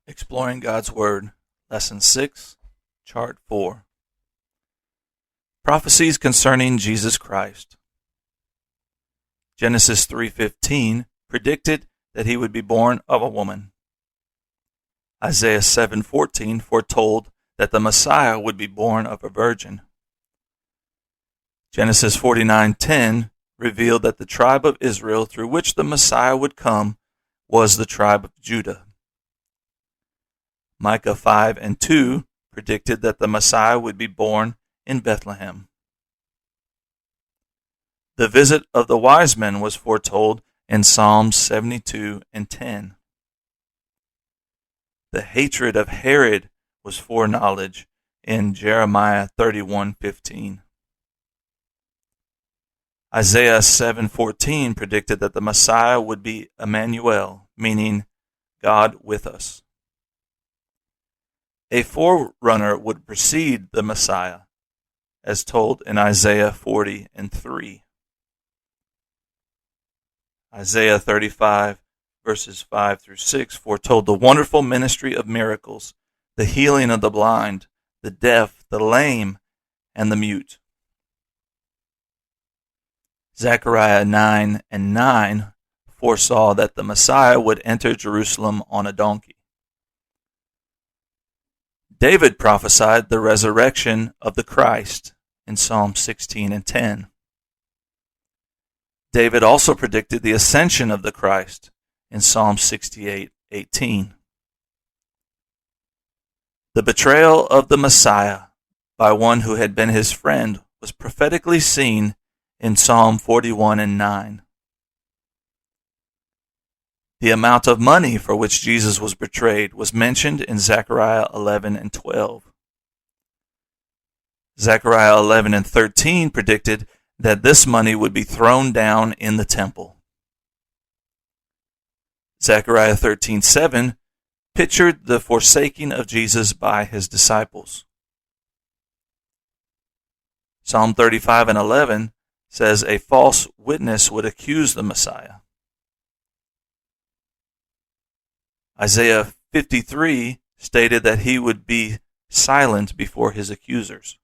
Exploring God's Word, Lesson 6, Chart 4. Prophecies concerning Jesus Christ. Genesis 3:15 predicted that he would be born of a woman. Isaiah 7:14 foretold that the Messiah would be born of a virgin. Genesis 49:10 revealed that the tribe of Israel through which the Messiah would come was the tribe of Judah. Micah 5:2 predicted that the Messiah would be born in Bethlehem. The visit of the wise men was foretold in Psalms 72:10. The hatred of Herod was foreknowledge in Jeremiah 31:15. Isaiah 7:14 predicted that the Messiah would be Emmanuel, meaning God with us. A forerunner would precede the Messiah, as told in Isaiah 40:3. Isaiah 35, verses 5-6, foretold the wonderful ministry of miracles, the healing of the blind, the deaf, the lame, and the mute. Zechariah 9:9 foresaw that the Messiah would enter Jerusalem on a donkey. David prophesied the resurrection of the Christ in Psalm 16:10. David also predicted the ascension of the Christ in Psalm 68:18. The betrayal of the Messiah by one who had been his friend was prophetically seen in Psalm 41:9. The amount of money for which Jesus was betrayed was mentioned in Zechariah 11:12. Zechariah 11:13 predicted that this money would be thrown down in the temple. Zechariah 13:7 pictured the forsaking of Jesus by his disciples. Psalm 35:11 says a false witness would accuse the Messiah. Isaiah 53 stated that he would be silent before his accusers.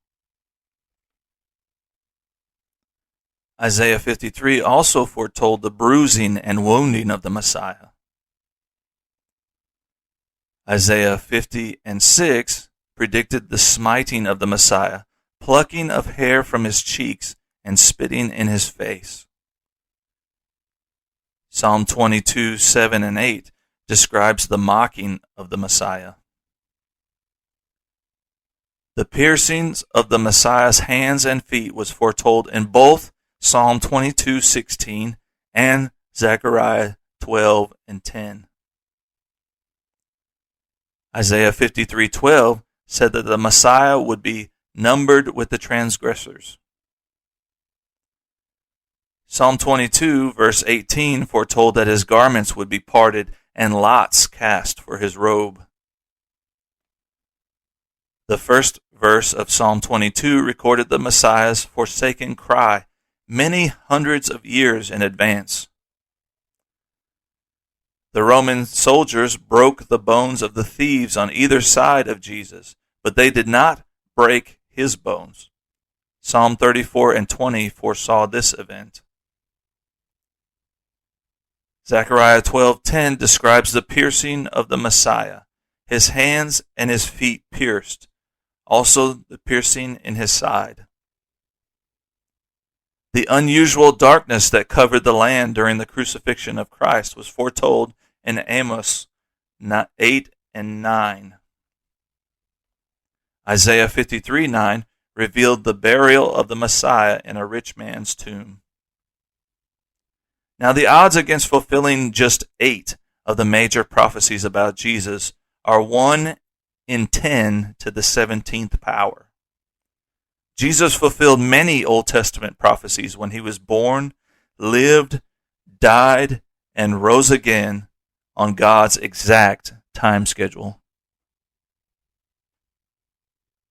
Isaiah 53 also foretold the bruising and wounding of the Messiah. Isaiah 50:6 predicted the smiting of the Messiah, plucking of hair from his cheeks and spitting in his face. Psalm 22:7-8 describes the mocking of the Messiah. The piercings of the Messiah's hands and feet was foretold in both Psalm 22:16 and Zechariah 12:10. Isaiah 53:12 said that the Messiah would be numbered with the transgressors. Psalm 22, verse 18 foretold that his garments would be parted and lots cast for his robe. The first verse of Psalm 22 recorded the Messiah's forsaken cry many hundreds of years in advance. The Roman soldiers broke the bones of the thieves on either side of Jesus, but they did not break his bones. Psalm 34:20 foresaw this event. Zechariah 12:10 describes the piercing of the Messiah, his hands and his feet pierced, also the piercing in his side. The unusual darkness that covered the land during the crucifixion of Christ was foretold in Amos 8:9. Isaiah 53:9 revealed the burial of the Messiah in a rich man's tomb. Now the odds against fulfilling just 8 of the major prophecies about Jesus are 1 in 10 to the 17th power. Jesus fulfilled many Old Testament prophecies when he was born, lived, died, and rose again on God's exact time schedule.